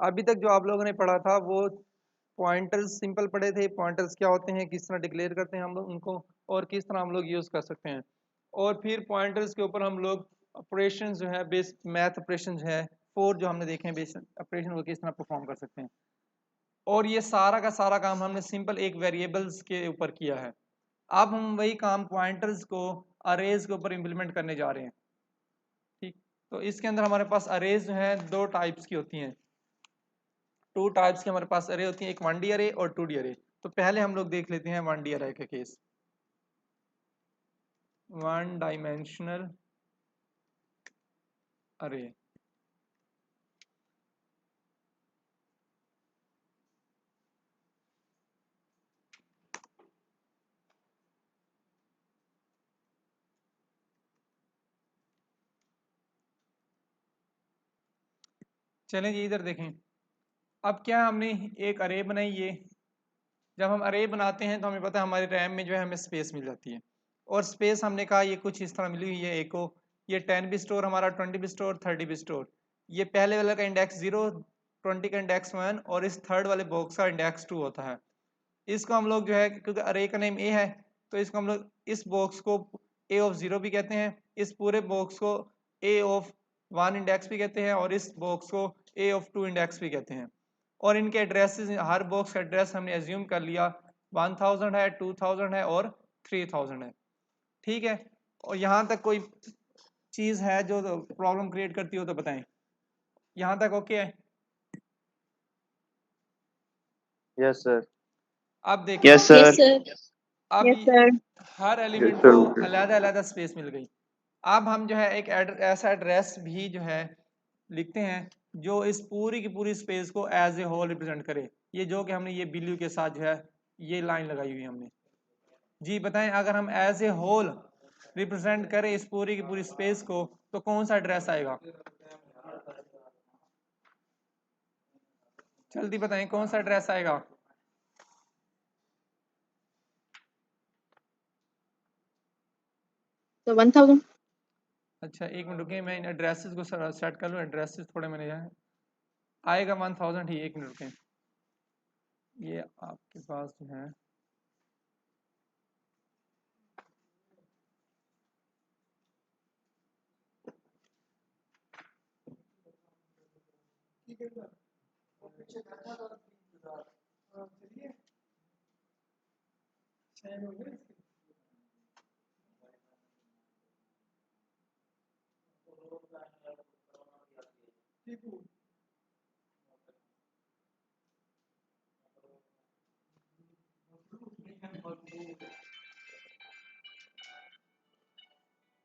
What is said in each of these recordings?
अभी तक जो आप लोगों ने पढ़ा था वो पॉइंटर्स सिंपल पढ़े थे। पॉइंटर्स क्या होते हैं, किस तरह डिक्लेयर करते हैं हम लोग उनको, और किस तरह हम लोग यूज़ कर सकते हैं। और फिर पॉइंटर्स के ऊपर हम लोग ऑपरेशन जो है, बेस मैथ ऑपरेशन जो है, फोर जो हमने देखे हैं बेस ऑपरेशन, वो किस तरह परफॉर्म कर सकते हैं। और ये सारा का सारा काम हमने सिंपल एक वेरिएबल्स के ऊपर किया है। अब हम वही काम पॉइंटर्स को अरेज के ऊपर इम्प्लीमेंट करने जा रहे हैं। ठीक, तो इसके अंदर हमारे पास अरेज जो है दो टाइप्स की होती हैं। टू टाइप्स की हमारे पास अरे होती है, एक 1D अरे और 2D अरे। तो पहले हम लोग देख लेते हैं 1D अरे का केस। वन डायमेंशनल अरे। चलें जी, इधर देखें। अब क्या हमने एक अरे बनाई। ये जब हम अरे बनाते हैं तो हमें पता है हमारे रैम में जो है हमें स्पेस मिल जाती है। और स्पेस हमने कहा ये कुछ इस तरह मिली हुई है। एक को ये 10 भी स्टोर, हमारा 20 भी स्टोर, 30 भी स्टोर। ये पहले वाले का इंडेक्स 0, 20 का इंडेक्स 1 और इस थर्ड वाले बॉक्स का इंडेक्स 2 होता है। इसको हम लोग जो है, क्योंकि अरे का नेम ए है, तो इसको हम लोग इस बॉक्स को ए ऑफ 0 भी कहते हैं, इस पूरे बॉक्स को ए ऑफ 1 इंडेक्स भी कहते हैं, और इस बॉक्स को ए ऑफ 2 इंडेक्स भी कहते हैं। और इनके एड्रेसेस, हर बॉक्स का एड्रेस हमने एज्यूम कर लिया 1000 है, 2000 है और 3000 है। ठीक है, और यहाँ तक कोई चीज़ है जो प्रॉब्लम क्रिएट करती हो तो बताएं। यहाँ तक ओके है? Yes sir. अब देखें। Yes sir. Yes sir. अब यस सर। हर एलिमेंट Yes, को sir. अलग अलग स्पेस मिल गई। अब हम जो है एक ऐसा एड्रेस भी जो है लिखते हैं जो इस पूरी की पूरी स्पेस को एज ए होल रिप्रेजेंट करे। ये जो कि हमने ये बिल्यू के साथ जो है ये लाइन लगाई हुई हमने। जी बताएं, अगर हम एज ए होल रिप्रेजेंट करें इस पूरी की पूरी स्पेस को तो कौन सा एड्रेस आएगा? जल्दी बताएं कौन सा एड्रेस आएगा? तो 1000। अच्छा एक मिनट रुकिए, मैं इन एड्रेसेस को सेट कर लूँ। एड्रेसेस थोड़े मैंने जाए आएगा 1000 ही। एक मिनट रुकें, ये आपके पास जो है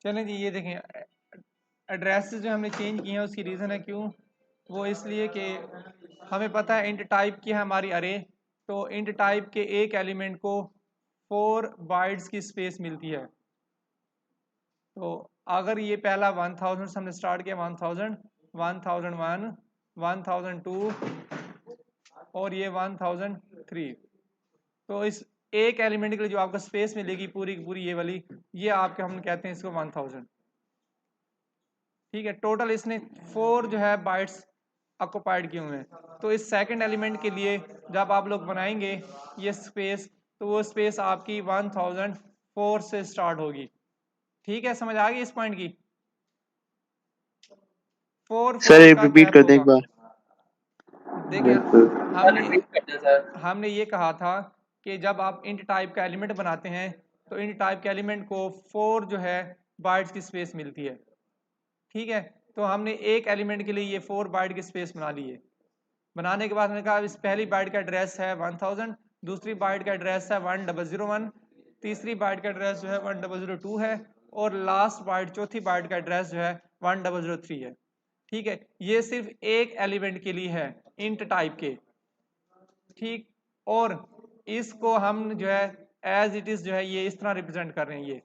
चलें जी, ये देखें एड्रेसेस जो हमने चेंज किए हैं उसकी रीज़न है क्यों। वो इसलिए कि हमें पता है इंट टाइप की है हमारी अरे। तो इंट टाइप के एक एलिमेंट को 4 बाइट्स की स्पेस मिलती है। तो अगर ये पहला 1000 से हमने स्टार्ट किया, 1000, 1001, 1002 और ये 1003। तो इस एक एलिमेंट के लिए जो आपको स्पेस मिलेगी पूरी की पूरी ये वाली, ये आपके हम कहते हैं इसको 1000। ठीक है, टोटल इसने 4 जो है बाइट्स ऑक्युपाइड किए हुए हैं। तो इस सेकंड एलिमेंट के लिए जब आप लोग बनाएंगे ये स्पेस, तो वो स्पेस आपकी 1004 से स्टार्ट होगी। ठीक है, समझ आ गई इस पॉइंट की? 4 सर 4 एक का रिपीट गैप कर दें एक होगा। बार। देखिए यस सर। हमने ये कहा था कि जब आप इंट टाइप का एलिमेंट बनाते हैं तो इंट टाइप के एलिमेंट को 4 जो है बाइट्स की स्पेस मिलती है। ठीक है, तो हमने एक एलिमेंट के लिए ये 4 बाइट की स्पेस बना ली है। बनाने के बाद हमने कहा इस पहली बाइट का एड्रेस है 1000, दूसरी बाइट का एड्रेस है 1001, तीसरी बाइट का एड्रेस जो है 1002 है, और लास्ट बाइट चौथी बाइट का एड्रेस जो है 1003 है। ठीक है, ये सिर्फ एक एलिमेंट के लिए है इंट टाइप के। ठीक, और इसको हम जो है एज इट इज जो है ये इस तरह रिप्रेजेंट कर रहे हैं। ये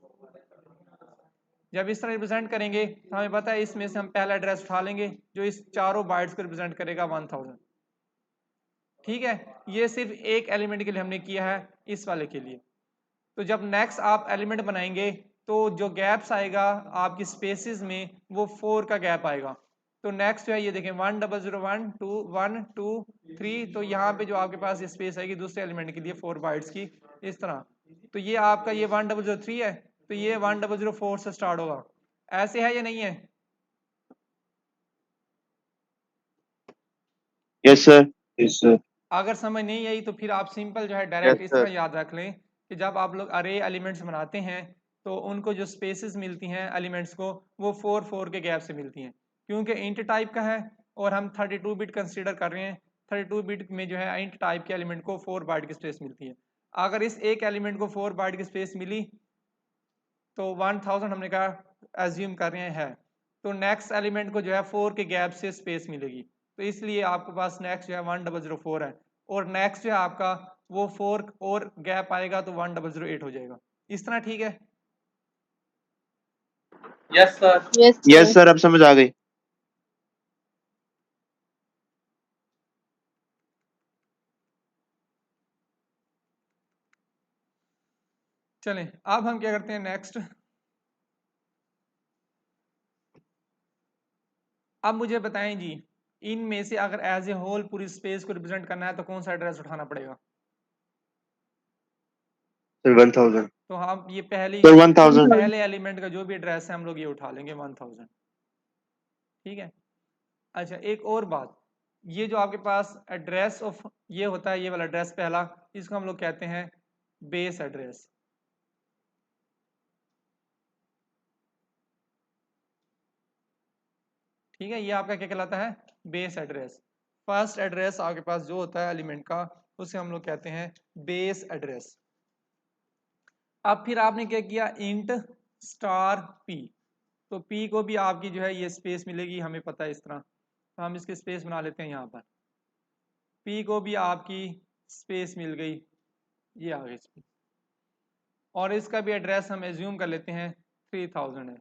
जब इस तरह रिप्रेजेंट करेंगे तो हमें पता है इसमें से हम पहला एड्रेस उठा लेंगे जो इस चारों बाइट्स को रिप्रेजेंट करेगा 1000। ठीक है, ये सिर्फ एक एलिमेंट के लिए हमने किया है, इस वाले के लिए। तो जब नेक्स्ट आप एलिमेंट बनाएंगे तो जो गैप्स आएगा आपकी स्पेसिस में वो 4 का गैप आएगा। तो नेक्स्ट जो है ये देखें 1 0 0 1 2 1 2 3, तो यहाँ पे जो आपके पास स्पेस आएगी दूसरे एलिमेंट के लिए 4 बाइट्स की इस तरह। तो ये आपका ये 1 0 0 3 है, तो ये 1 0 0 4 से स्टार्ट होगा। ऐसे है या नहीं है? यस सर, यस सर, अगर समझ नहीं आई तो फिर आप सिंपल जो है यस डायरेक्ट इस तरह सर, याद रख लें कि जब आप लोग अरे एलिमेंट्स बनाते हैं तो उनको जो स्पेसेस मिलती हैं एलिमेंट्स को वो 4 4 के गैप से मिलती हैं, क्योंकि इंट टाइप का है और हम 32 बिट कंसीडर कर रहे हैं। 32 बिट में जो है इंट टाइप के एलिमेंट को 4 बाइट की स्पेस मिलती है। अगर इस एक एलिमेंट को 4 बाइट की स्पेस मिली तो 1000 हमने कहा एज्यूम कर रहे हैं, तो नेक्स्ट एलिमेंट को जो है 4 के गैप से स्पेस मिलेगी, तो इसलिए आपके पास नेक्स्ट जो है 1 0 0 4 है, और नेक्स्ट जो है आपका वो 4 और गैप आएगा तो 1 0 0 8 हो जाएगा। इस तरह ठीक है? यस सर, यस सर, अब समझ आ गई। चलें अब हम क्या करते हैं नेक्स्ट। अब मुझे बताएं जी, इनमें से अगर एज ए होल पूरी स्पेस को रिप्रेजेंट करना है तो कौन सा एड्रेस उठाना पड़ेगा? सर 1000, तो हम ये सर 1000, पहले एलिमेंट का जो भी एड्रेस है हम लोग ये उठा लेंगे 1000। ठीक है। अच्छा एक और बात, ये जो आपके पास एड्रेस ऑफ ये होता है, ये वाला एड्रेस पहला, इसको हम लोग कहते हैं बेस एड्रेस। ठीक है, ये आपका क्या कहलाता है? Base address. फर्स्ट एड्रेस आपके पास जो होता है एलिमेंट का उसे हम लोग कहते हैं बेस एड्रेस। अब फिर आपने क्या किया, इंट स्टार पी, तो पी को भी आपकी जो है ये स्पेस मिलेगी, हमें पता है इस तरह, तो हम इसकी स्पेस बना लेते हैं यहाँ पर। पी को भी आपकी स्पेस मिल गई, ये आ गई स्पेस, और इसका भी एड्रेस हम एज्यूम कर लेते हैं 3000 है।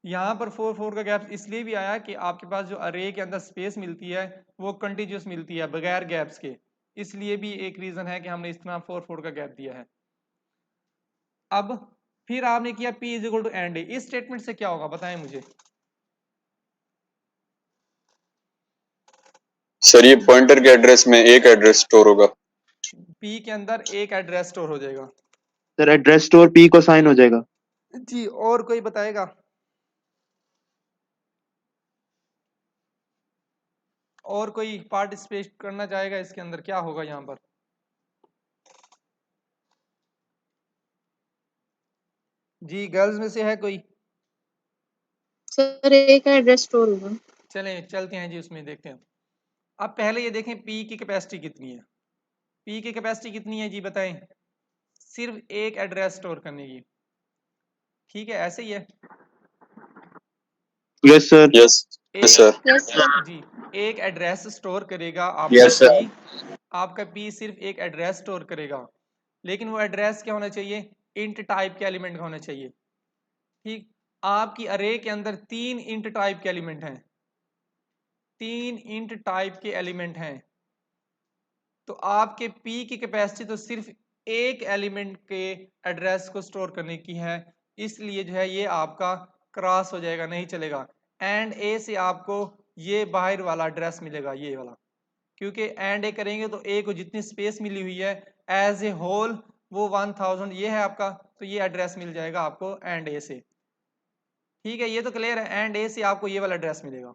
यहाँ पर 4 4 का गैप इसलिए भी आया कि आपके पास जो अरे के अंदर स्पेस मिलती है वो कंटिन्यूस मिलती है बगैर गैप्स के, इसलिए भी एक रीजन है कि हमने इस तरह 4 4 का गैप दिया है। अब फिर आपने किया P is equal to and A, इस स्टेटमेंट से क्या होगा बताएं मुझे। सर ये पॉइंटर के एड्रेस में एक एड्रेस स्टोर होगा। P के अंदर एक एड्रेस स्टोर हो जाएगा सर एड्रेस स्टोर पी को साइन हो जाएगा। जी। और कोई बताएगा? और कोई पार्टिसिपेट करना चाहेगा इसके अंदर, क्या होगा यहाँ पर? जी गर्ल्स में से है कोई? सर एक एड्रेस स्टोर होगा। चलें चलते हैं जी उसमें देखते हैं। अब पहले ये देखें P की कैपेसिटी कितनी है। P की कैपेसिटी कितनी है जी बताएं? सिर्फ एक एड्रेस स्टोर करने की। ठीक है, ऐसे ही है। Yes sir, yes sir, yes sir. जी एक एड्रेस स्टोर करेगा Yes, sir. आपका P सिर्फ एक एड्रेस स्टोर करेगा, लेकिन वो एड्रेस क्या होना चाहिए? इंट टाइप के एलिमेंट का होना चाहिए। ठीक, आपकी अरे के अंदर 3 इंट टाइप के एलिमेंट हैं, 3 इंट टाइप के एलिमेंट हैं, तो आपके P की कैपेसिटी तो सिर्फ एक एलिमेंट के एड्रेस को स्टोर करने की है, इसलिए जो है ये आपका क्रॉस हो जाएगा, नहीं चलेगा। एंड ए से आपको ये बाहर वाला एड्रेस मिलेगा, ये वाला, क्योंकि एंड ए करेंगे तो ए को जितनी स्पेस मिली हुई है एज ए होल वो 1000 ये है आपका, तो ये एड्रेस मिल जाएगा आपको एंड ए से। ठीक है, ये तो क्लियर है, एंड ए से आपको ये वाला एड्रेस मिलेगा।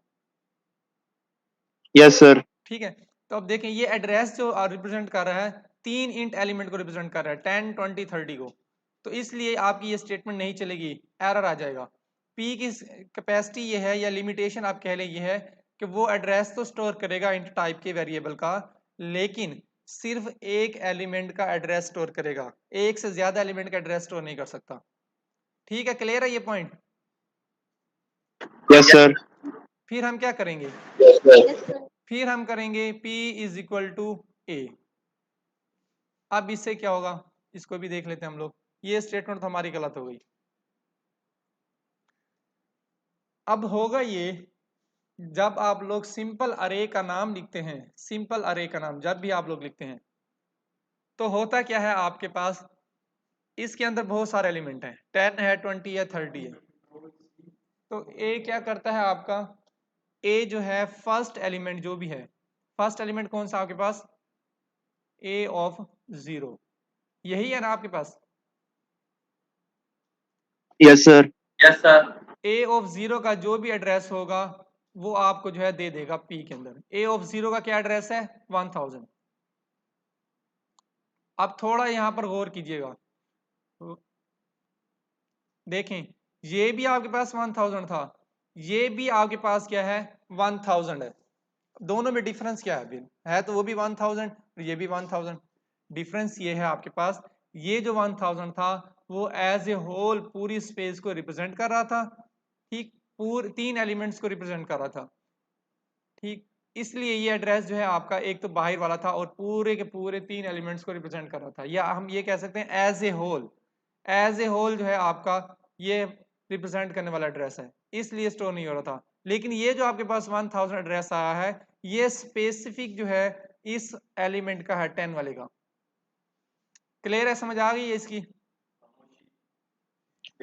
यस सर, ठीक है, तो अब देखें ये एड्रेस जो रिप्रेजेंट कर रहा है 3 इंट एलिमेंट को रिप्रेजेंट कर रहा है 10 20 30 को, तो इसलिए आपकी ये स्टेटमेंट नहीं चलेगी, एरर आ जाएगा। पी की कैपेसिटी ये है या लिमिटेशन आप कह लें ये है कि वो एड्रेस तो स्टोर करेगा इंट टाइप के वेरिएबल का, लेकिन सिर्फ एक एलिमेंट का एड्रेस स्टोर करेगा, एक से ज्यादा एलिमेंट का एड्रेस स्टोर नहीं कर सकता। ठीक है, क्लियर है ये पॉइंट? यस सर, फिर हम क्या करेंगे? Yes sir. फिर हम करेंगे P इज इक्वल टू ए। अब इससे क्या होगा इसको भी देख लेते हैं हम लोग, ये स्टेटमेंट तो हमारी गलत हो गई। अब होगा ये, जब आप लोग सिंपल अरे का नाम लिखते हैं, सिंपल अरे का नाम जब भी आप लोग लिखते हैं तो होता क्या है, आपके पास इसके अंदर बहुत सारे एलिमेंट हैं, 10 है 20 है 30 है। तो ए क्या करता है आपका, ए जो है फर्स्ट एलिमेंट जो भी है, फर्स्ट एलिमेंट कौन सा आपके पास, ए ऑफ 0, यही है ना आपके पास। Yes sir. Yes sir. A of 0 का जो भी एड्रेस होगा वो आपको जो है दे देगा पी के अंदर। ए ऑफ 0 का क्या एड्रेस है, 1000। अब थोड़ा यहां पर गौर कीजिएगा, देखें ये भी आपके पास 1000 था, ये भी आपके पास क्या है 1000 है, दोनों में डिफरेंस क्या है, बिल है तो वो भी 1000 और ये भी 1000। डिफरेंस ये है आपके पास, ये जो 1000 था वो एज ए होल पूरी स्पेस को रिप्रेजेंट कर रहा था, ठीक, पूरे 3 एलिमेंट्स को रिप्रेजेंट कर रहा था, ठीक, इसलिए ये एड्रेस जो है आपका एक तो बाहर वाला था और पूरे के पूरे 3 एलिमेंट्स को रिप्रेजेंट कर रहा था, या हम ये कह सकते हैं एज ए होल जो है आपका ये रिप्रेजेंट करने वाला एड्रेस है, इसलिए स्टोर नहीं हो रहा था। लेकिन ये जो आपके पास 1000 एड्रेस आया है ये स्पेसिफिक जो है इस एलिमेंट का है 10 वाले का। क्लियर है, समझ आ गई है इसकी।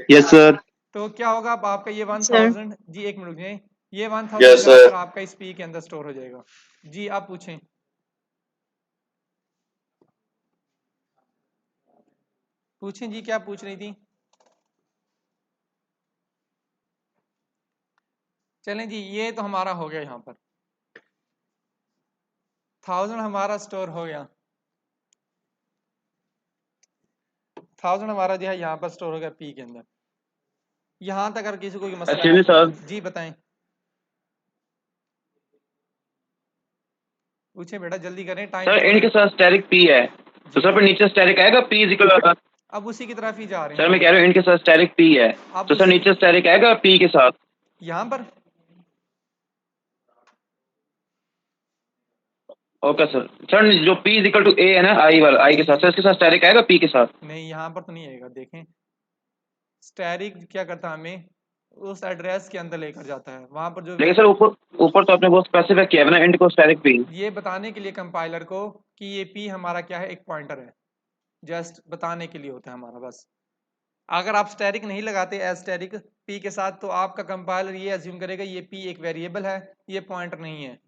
Yes sir. तो क्या होगा अब आपका ये 1000 सर। जी, एक मिनट रुकिए, ये 1000 Yes, sir. जाकर आपका इस पी के अंदर स्टोर हो जाएगा। जी आप पूछें। पूछें जी, क्या पूछ रही थी। चलें जी, ये तो हमारा हो गया, यहाँ पर 1000 हमारा स्टोर हो गया, 1000 हमारा जो है यहाँ पर स्टोर हो गया पी के अंदर। यहाँ तक अगर किसी को कोई मसला है सर। जी बताएं, पूछे बेटा, जल्दी करें, टाइम सर इनके साथ स्टैटिक पी है तो सर पर नीचे स्टैटिक आएगा पी इज इक्वल। अब उसी की तरफ ही जा रहे सर हैं मैं कह रहा हूँ इनके साथ स्टैटिक पी है अब तो सर उसी- नीचे स्टैटिक आएगा पी के साथ। यहाँ पर। Okay sir. सर जो पी इज इक्वल टू ए है ना, आई वाला, आई के साथ, सर इसके साथ स्टैटिक आएगा पी के साथ। नहीं, यहाँ पर तो नहीं आएगा, देखें स्टैरिक क्या करता है, हमें उस एड्रेस के अंदर लेकर जाता है, वहां पर जो लेकिन सर ऊपर तो आपने बहुत स्पेसिफिक किया है ना इंड को स्टैटिक पी। ये बताने के लिए कंपाइलर को कि ये पी हमारा क्या है, एक पॉइंटर है, जस्ट बताने के लिए होता है हमारा बस। अगर आप स्टैरिक नहीं लगाते एज स्टैरिक पी के साथ तो आपका कंपाइलर ये अज्यूम करेगा ये पी एक वेरिएबल है, ये पॉइंटर नहीं है।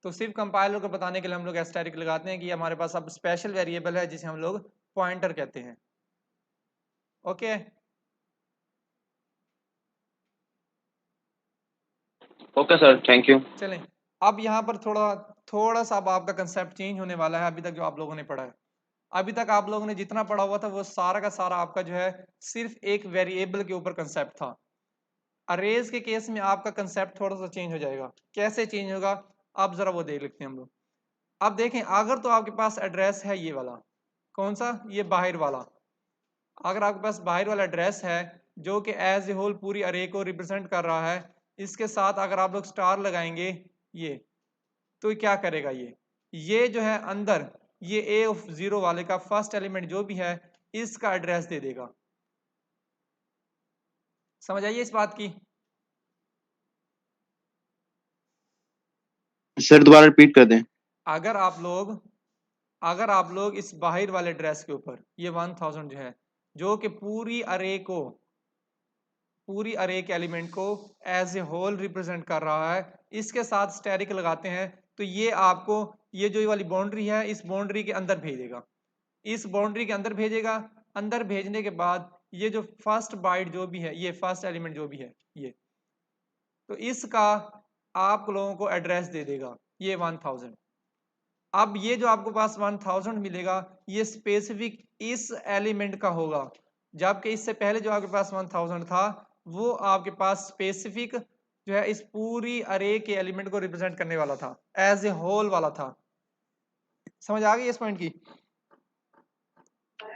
तो सिर्फ कंपाइलर को बताने के लिए हम लोग एस्टेरिक लगाते हैं कि हमारे पास अब स्पेशल वेरिएबल है जिसे हम लोग पॉइंटर कहते हैं। Okay, okay sir, thank you. चलें अब यहाँ पर थोड़ा सा अब आपका कंसेप्ट चेंज होने वाला है अभी तक जो आप लोगों ने पढ़ा है। अभी तक आप लोगों ने जितना पढ़ा हुआ था वो सारा का सारा आपका जो है सिर्फ एक वेरिएबल के ऊपर कंसेप्ट था। अरेज के केस में आपका कंसेप्ट थोड़ा सा चेंज हो जाएगा। कैसे चेंज होगा अब जरा वो देख लेते हैं हम लोग। अब देखें, अगर तो आपके पास एड्रेस है ये वाला, कौन सा, ये बाहर वाला, अगर आपके पास बाहर वाला एड्रेस है जो कि एज ए होल पूरी अरे को रिप्रेजेंट कर रहा है, इसके साथ अगर आप लोग स्टार लगाएंगे ये, तो क्या करेगा ये जो है अंदर ये ए ऑफ 0 वाले का फर्स्ट एलिमेंट जो भी है इसका एड्रेस दे देगा। समझ आइए इस बात की। सर दोबारा रिपीट कर दें। अगर आप लोग इस बाहर वाले एड्रेस के ऊपर ये 1000 जो है जो कि पूरी अरे के एलिमेंट को एज ए होल रिप्रेजेंट कर रहा है, इसके साथ स्टैरिक लगाते हैं तो ये आपको ये जो वाली बाउंड्री है इस बाउंड्री के अंदर भेजेगा, इस बाउंड्री के अंदर भेजेगा। अंदर भेजने के बाद ये जो फर्स्ट बाइट जो भी है, ये फर्स्ट एलिमेंट जो भी है ये, तो इसका आप लोगों को एड्रेस दे देगा ये 1000। अब ये जो आपको पास 1000 मिलेगा ये स्पेसिफिक इस एलिमेंट का होगा, जबकि इससे पहले जो आपके पास 1000 था वो आपके पास स्पेसिफिक जो है इस पूरी अरे के एलिमेंट को रिप्रेजेंट करने वाला था, एज ए होल वाला था। समझ आ गई इस पॉइंट की।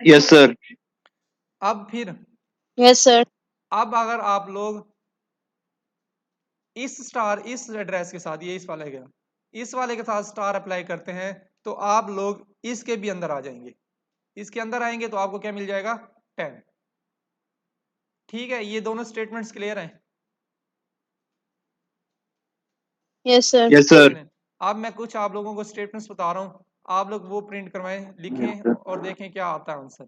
Yes sir. अब फिर यस सर। अब अगर आप लोग इस एड्रेस के साथ ये इस वाले के साथ स्टार अप्लाई करते हैं तो आप लोग इसके भी अंदर आ जाएंगे, इसके अंदर आएंगे तो आपको क्या मिल जाएगा 10। ठीक है, ये दोनों स्टेटमेंट्स क्लियर हैं। Yes sir. Yes sir. अब मैं कुछ आप लोगों को स्टेटमेंट्स बता रहा हूँ, आप लोग वो प्रिंट करवाएं, लिखें और देखें क्या आता है आंसर।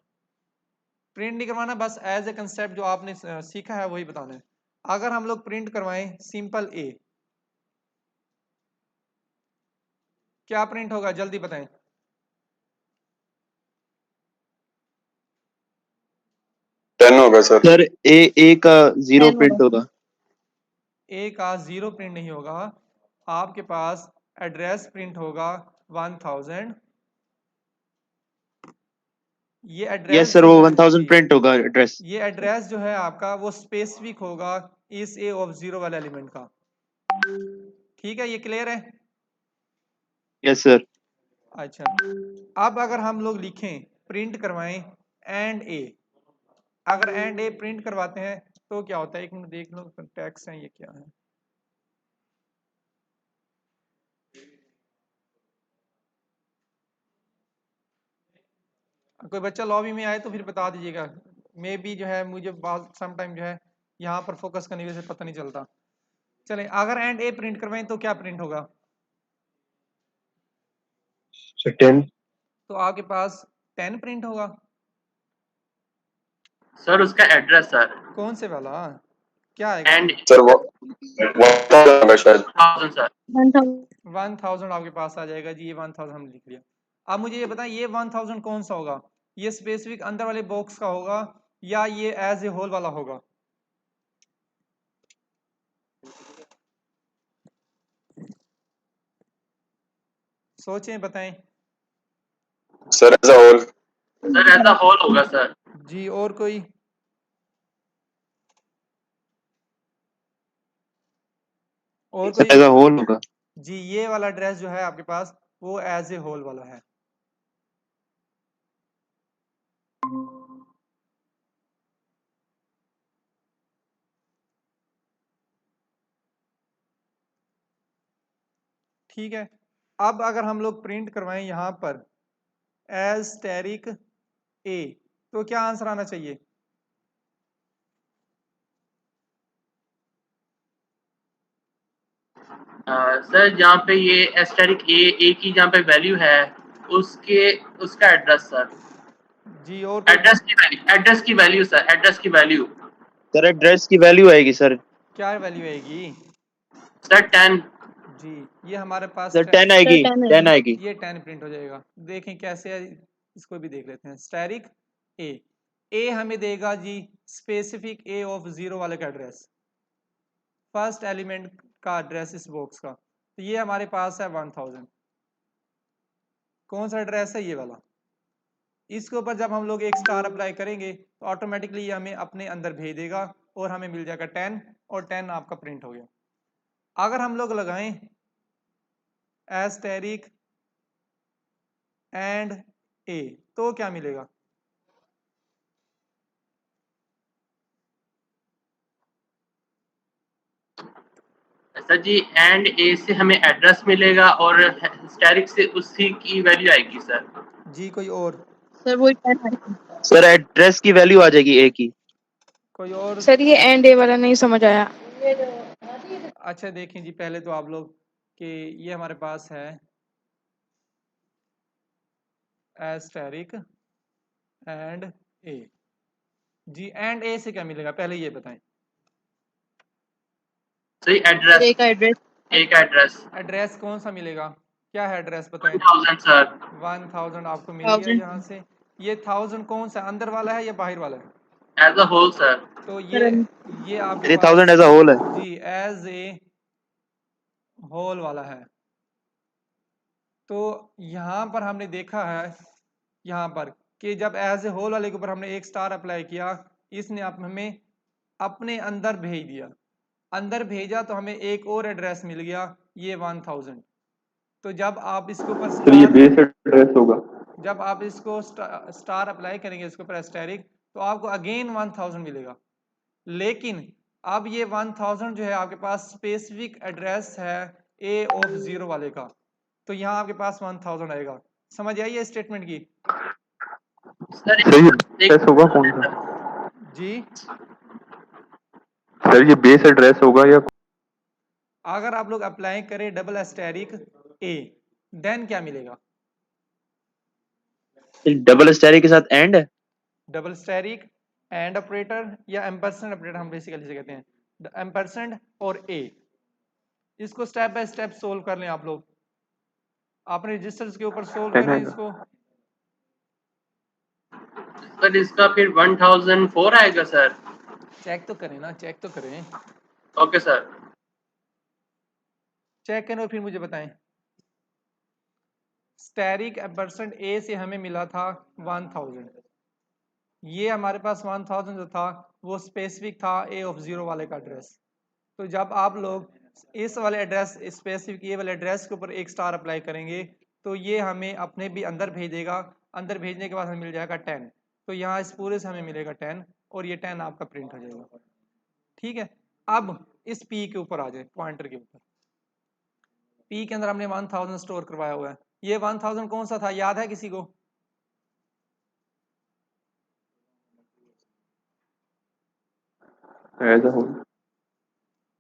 प्रिंट नहीं करवाना, बस एज ए कंसेप्ट जो आपने सीखा है वही बताना है। अगर हम लोग प्रिंट करवाएं सिंपल ए, क्या प्रिंट होगा जल्दी बताएं। टेन होगा सर। सर ए का 0 10 प्रिंट होगा। होगा। ए का 0 प्रिंट नहीं होगा, आपके पास एड्रेस प्रिंट होगा 1000। ये एड्रेस यस सर, जो वो है 1000 जी, प्रिंट होगा एड्रेस। ये एड्रेस जो है आपका वो स्पेसिफिक होगा इस ए ऑफ 0 वाले एलिमेंट का। ठीक है, ये क्लियर है। Yes sir. अच्छा, अब अगर हम लोग लिखें प्रिंट करवाएं एंड ए, अगर एंड ए प्रिंट करवाते हैं तो क्या होता है, एक मिनट देख लो टैक्स है ये क्या है। कोई बच्चा लॉबी में आए तो फिर बता दीजिएगा, मे बी जो है मुझे बहुत समटाइम जो है यहाँ पर फोकस करने की वजह से पता नहीं चलता। चलें, अगर एंड ए प्रिंट करवाएं तो क्या प्रिंट होगा। 10। तो आपके पास 10 प्रिंट होगा। सर उसका एड्रेस सर कौन से वाला, क्या आएगा। एंड सर वो 1000 होगा शायद। 1000 सर 1000 1000 आपके पास आ जाएगा जी, ये 1000 हम लिख लिया। अब मुझे ये बताएं ये 1000 कौन सा होगा, ये स्पेसिफिक अंदर वाले बॉक्स का होगा या ये एज ए होल वाला होगा। सोचें बताएं। Sir as a whole. Sir ऐसा होल होगा सर। जी, और कोई। और सर कोई। एज अ होल होगा। जी, ये वाला एड्रेस जो है आपके पास वो एज ए होल वाला है। ठीक है, अब अगर हम लोग प्रिंट करवाएं यहाँ पर एज स्टैरिक ए, तो क्या आंसर आना चाहिए। सर जहाँ पे ये एस्टेरिक ए की जहाँ पे वैल्यू है उसके उसका एड्रेस सर। जी, और कोई। एड्रेस की वैल्यू सर, एड्रेस की वैल्यू। सर एड्रेस की वैल्यू आएगी सर। क्या वैल्यू आएगी। सर 10। जी, ये हमारे पास सर 10 आएगी, 10 10 है। आएगी। ये 10 प्रिंट हो जाएगा। देखें कैसे है, इसको भी देख लेते हैं। स्टैरिक ए, ए हमें देगा जी स्पेसिफिक ए ऑफ 0 वाले का एड्रेस, फर्स्ट एलिमेंट का एड्रेस इस बॉक्स का। तो ये हमारे पास है 1000। कौन सा एड्रेस है, ये वाला। इसके ऊपर जब हम लोग एक स्टार अप्लाई करेंगे तो ऑटोमेटिकली ये हमें अपने अंदर भेज देगा और हमें मिल जाएगा 10, और 10 आपका प्रिंट हो गया। अगर हम लोग लगाएं एस्टेरिक एंड ए तो क्या मिलेगा। सर जी एंड ए से हमें एड्रेस मिलेगा और स्टैरिक से उसी की वैल्यू आएगी सर। जी, कोई और। सर वही 10 है। सर एड्रेस की वैल्यू आ जाएगी ए की। कोई और। सर ये एंड ए वाला नहीं समझ आया। अच्छा देखें जी, पहले तो आप लोग कि ये हमारे पास है एस्टेरिक एंड ए। जी, एंड ए से क्या मिलेगा पहले ये बताएं। सही सर एड्रेस, ए का एड्रेस ए का एड्रेस एड्रेस कौन सा मिलेगा, क्या है एड्रेस बताएं। 1000 सर। 1000 आपको मिल गया 1000 यहाँ से। ये 1000 कौन सा, अंदर वाला है या बाहर वाला है। As a whole sir. तो सर ये आपके ये पास 1000 एज अ होल है। जी एज ए होल वाला है। तो यहाँ पर हमने देखा है यहाँ पर कि जब एज ए होल वाले के ऊपर हमने एक स्टार अप्लाई किया, इसने हमें अपने अंदर भेज दिया। अंदर भेजा तो हमें एक और एड्रेस मिल गया, ये 1000। तो जब आप इसके ऊपर सर ये बेस एड्रेस होगा। जब आप इसको स्टार अप्लाई करेंगे इसके ऊपर एस्टेरिक, तो आपको अगेन 1000 मिलेगा। लेकिन अब ये 1000 जो है आपके पास स्पेसिफिक एड्रेस है ए ऑफ 0 वाले का, तो यहाँ आपके पास 1000 आएगा। समझ आई है स्टेटमेंट की। सर सर ये एड्रेस होगा कौन सा। जी, सर ये बेस एड्रेस होगा या। अगर आप लोग अप्लाई करें डबल एस्टेरिक ए, देन क्या मिलेगा। डबल स्टैरिक के साथ एंड है। डबल स्टेरिक एंड ऑपरेटर या एम्परसेंड ऑपरेटर हम बेसिकली से कहते हैं। एम्परसेंड और ए। इसको स्टेप बाय स्टेप सोल्व कर लें आप लोग, अपने रजिस्टर्स के ऊपर सोल्व 10 करें आएगा। इसको। सर इसका फिर 1004 आएगा सर। चेक तो करें ना, चेक तो करें, ओके सर। चेक करें और फिर मुझे बताएं। स्टेरिक एम्परसेंड ए से हमें मिला था 1000, ये हमारे पास 1000 जो था वो स्पेसिफिक था ए ऑफ 0 वाले का एड्रेस। तो जब आप लोग इस वाले एड्रेस, स्पेसिफिक ये वाले एड्रेस के ऊपर एक स्टार अप्लाई करेंगे तो ये हमें अपने भी अंदर भेज देगा। अंदर भेजने के बाद हमें मिल जाएगा 10, तो यहाँ इस पूरे से हमें मिलेगा 10 और ये 10 आपका प्रिंट हो जाएगा। ठीक है, अब इस पी के ऊपर आ जाए, पॉइंटर के ऊपर। पी के अंदर हमने 1000 स्टोर करवाया हुआ है। ये 1000 कौन सा था, याद है किसी को? As a whole.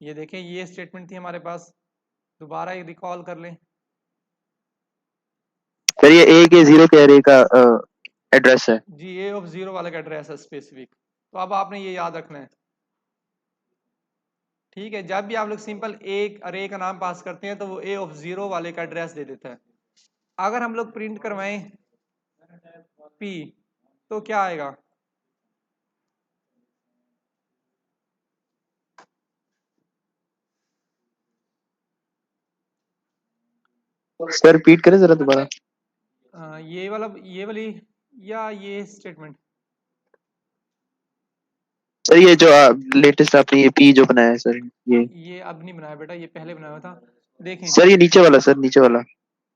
ये देखें, ये स्टेटमेंट थी हमारे पास, दोबारा एक रिकॉल कर लें। सर ये ए के 0 के एरे का एड्रेस है। जी, ए ऑफ 0 वाला का एड्रेस है स्पेसिफिक। तो अब आपने ये याद रखना है। ठीक है, जब भी आप लोग सिंपल एक अरे का नाम पास करते हैं तो वो ए ऑफ 0 वाले का एड्रेस दे देता है। अगर हम लोग प्रिंट करवाएं पी तो क्या आएगा? सर रिपीट करें जरा दोबारा। ये वाली या ये स्टेटमेंट? सर ये जो लेटेस्ट आपने ये पी जो बनाया है सर, ये अब नहीं बनाया बेटा, ये पहले बनाया था। देखें, सर ये नीचे वाला, सर नीचे वाला।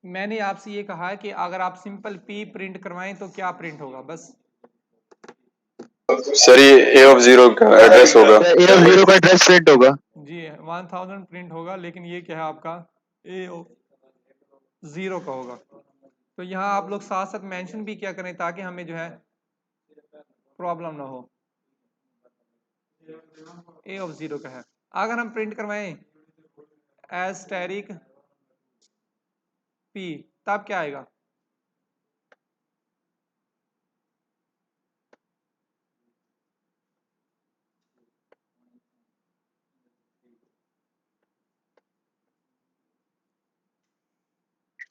मैंने आपसे ये कहा है कि अगर आप सिंपल पी प्रिंट करवाएं तो क्या प्रिंट होगा, बस। सर ये ए ऑफ 0 का एड्रेस होगा। ए ऑफ 0 का एड्रेस प्रिंट होगा। जी 1000 प्रिंट होगा, लेकिन ये क्या है आपका ए ऑफ 0 का होगा। तो यहाँ आप लोग साथ साथ मेंशन भी क्या करें ताकि हमें जो है प्रॉब्लम ना हो। ए ऑफ 0 का है। अगर हम प्रिंट करवाएं एस्टेरिक पी तब क्या आएगा?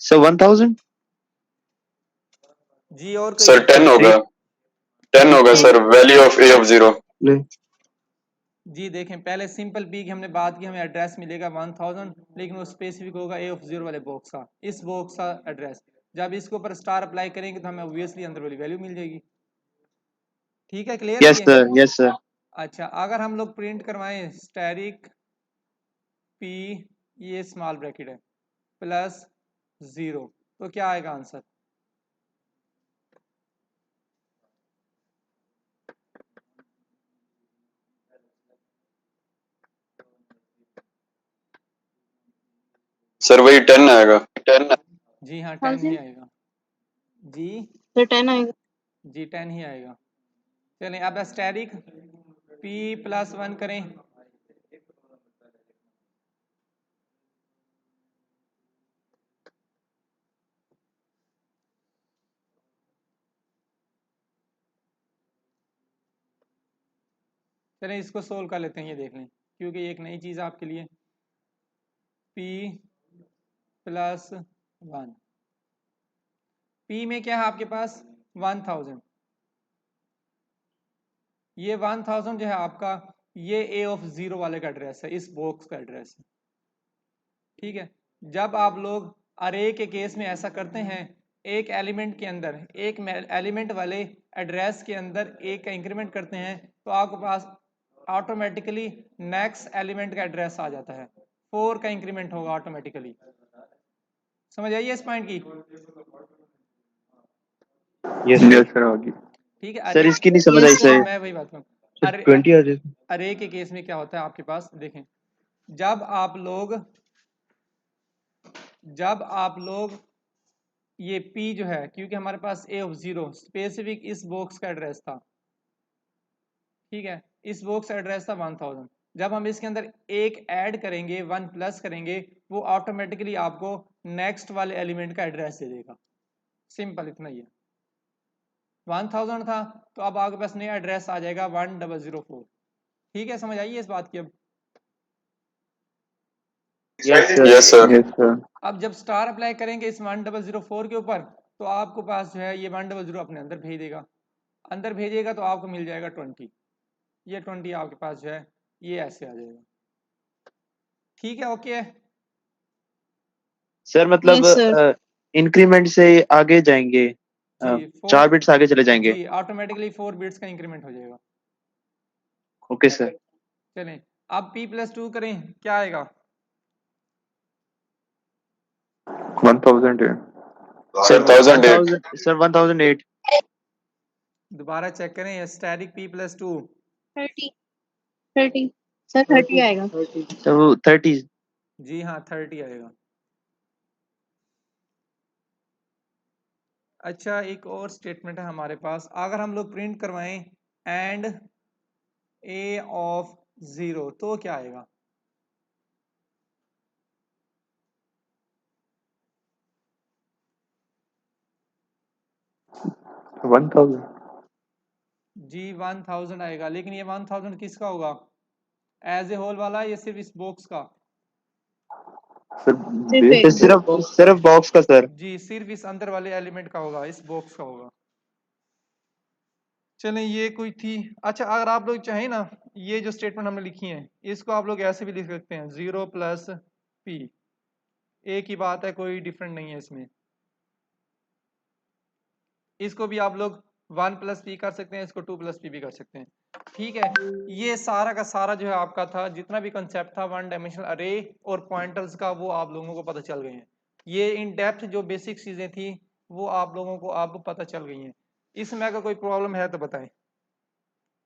सर 1000। जी और सर 10 होगा, 10 होगा sir, value of A of 0। जी देखें, पहले सिंपल पी की हमने बात की, हमें एड्रेस मिलेगा 1000, लेकिन वो स्पेसिफिक होगा ए ऑफ 0 वाले बॉक्स का, इस बॉक्स का एड्रेस। जब इसके ऊपर स्टार अप्लाई करेंगे तो हमें ऑब्वियसली अंदर वाली वैल्यू मिल जाएगी। ठीक है, क्लियर है यस ये? Sir, yes sir. अच्छा, अगर हम लोग प्रिंट करवाएं स्टैरिक पी, ये स्मॉल ब्रैकेट है, प्लस 0, तो क्या आएगा आंसर? सर वही 10 आएगा। 10 जी हाँ, 10 ही आएगा। जी तो 10 आएगा। जी 10 ही आएगा। चलें, अब स्टैरिक पी प्लस 1 करें। चलें इसको सोल्व कर लेते हैं, ये देख लें, क्योंकि ये एक नई चीज़ है आपके लिए। पी प्लस 1, पी में क्या है आपके पास 1000, ये 1000 जो है आपका, ये ए ऑफ 0 वाले का एड्रेस है, इस बॉक्स का एड्रेस है। ठीक है, जब आप लोग अरे के केस में ऐसा करते हैं, एक एलिमेंट के अंदर, एक एलिमेंट वाले एड्रेस के अंदर एक का इंक्रीमेंट करते हैं तो आपके पास ऑटोमेटिकली नेक्स्ट एलिमेंट का एड्रेस आ जाता है, 4 का इंक्रीमेंट होगा ऑटोमेटिकली। समझ आइए इस पॉइंट की? यस सर होगी। ठीक है, सर इसकी नहीं समझ आई सर। मैं वही बात करूँ, 20 आ जाए। अरे के केस में क्या होता है आपके पास, देखें, जब आप लोग ये P जो है, क्योंकि हमारे पास ए ऑफ 0 स्पेसिफिक इस बॉक्स का एड्रेस था, ठीक है, इस बॉक्स का एड्रेस था 1000। जब हम इसके अंदर एक ऐड करेंगे, 1 प्लस करेंगे, वो ऑटोमेटिकली आपको नेक्स्ट वाले एलिमेंट का एड्रेस दे देगा। सिंपल इतना ही है। 1000 था तो अब आपके पास नया एड्रेस आ जाएगा 1004। ठीक है, समझ आइए इस बात की? अब Yes, sir. Yes, sir. Yes, sir. अब जब स्टार अप्लाई करेंगे इस 1004 के ऊपर तो आपको पास जो है ये 100 अपने अंदर भेज देगा, अंदर भेजेगा तो आपको मिल जाएगा 20, ये 20 आपके पास जो है ये ऐसे आ जाएगा। ठीक है, ओके है। सर मतलब Yes, sir. इंक्रीमेंट से आगे जाएंगे, जी 4 बिट्स आगे चले जाएंगे। जी ऑटोमेटिकली 4 बिट्स का इंक्रीमेंट हो जाएगा। Okay sir. चलें अब p+2 करें, क्या आएगा? 1008 Sir, 1008. सर 1008 दोबारा चेक करें, स्टैटिक p+2 30 सर 30 आएगा। सर वो 30। जी हाँ 30 आएगा। अच्छा एक और स्टेटमेंट है हमारे पास, अगर हम लोग प्रिंट करवाएं एंड a ऑफ 0 तो क्या आएगा? तो 1000 जी 1000 आएगा, लेकिन ये 1000 किसका होगा, एज ए होल वाला या सिर्फ इस बॉक्स का? सर सिर्फ बॉक्स का सर। जी सिर्फ इस अंदर वाले एलिमेंट का होगा, इस बॉक्स का होगा। चलें ये कोई थी। अच्छा अगर आप लोग चाहें ना, ये जो स्टेटमेंट हमने लिखी है इसको आप लोग ऐसे भी लिख सकते हैं 0 + p, एक ही बात है, कोई डिफरेंट नहीं है इसमें। इसको भी आप लोग 1 + p कर सकते हैं, इसको 2 + p भी कर सकते हैं। ठीक है, ये सारा का सारा जो है आपका था, जितना भी कंसेप्ट था 1 डायमेंशनल अरे और पॉइंटर्स का, वो आप लोगों को पता चल गए हैं। ये इन डेप्थ जो बेसिक चीज़ें थी वो आप लोगों को अब पता चल गई हैं। इसमें अगर कोई प्रॉब्लम है तो बताएं।